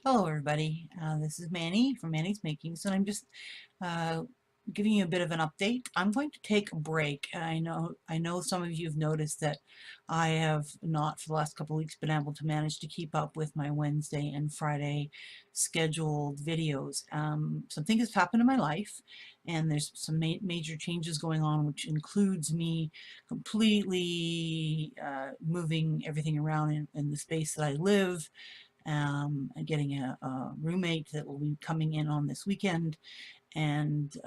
Hello everybody, this is Manny from Manny's Makings, and I'm just uh, giving you a bit of an update. I'm going to take a break. I know some of you have noticed that I have not for the last couple of weeks been able to manage to keep up with my Wednesday and Friday scheduled videos. Something has happened in my life, and there's some major changes going on, which includes me completely moving everything around in the space that I live, and getting a roommate that will be coming in on this weekend, and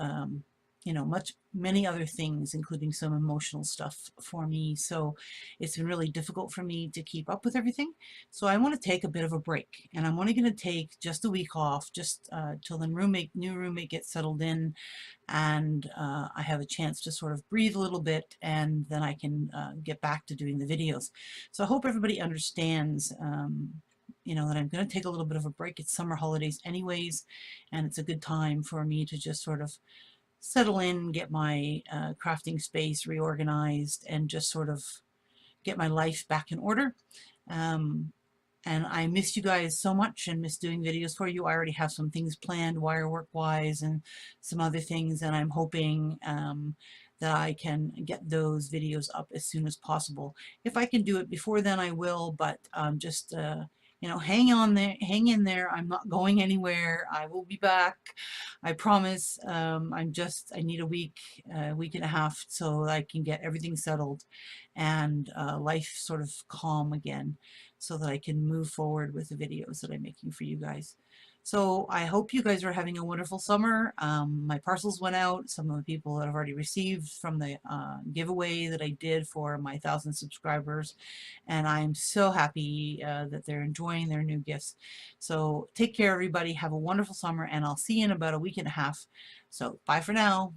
many other things, including some emotional stuff for me. So it's been really difficult for me to keep up with everything. So I want to take a bit of a break, and I'm only going to take just a week off, just till the new roommate gets settled in, and I have a chance to sort of breathe a little bit, and then I can get back to doing the videos. So I hope everybody understands, that I'm going to take a little bit of a break. It's summer holidays anyways, and it's a good time for me to just sort of settle in, get my crafting space reorganized, and just sort of get my life back in order. Um, and I miss you guys so much and miss doing videos for you. I already have some things planned wire work wise and some other things, and I'm hoping that I can get those videos up as soon as possible. If I can do it before then, I will, but just hang on there, hang in there. I'm not going anywhere. I will be back. I promise. I need a week and a half so I can get everything settled and life sort of calm again, so that I can move forward with the videos that I'm making for you guys. So I hope you guys are having a wonderful summer. My parcels went out. Some of the people that I've already received from the giveaway that I did for my 1,000 subscribers, and I'm so happy that they're enjoying their new gifts. So take care, everybody. Have a wonderful summer, and I'll see you in about a week and a half. So bye for now.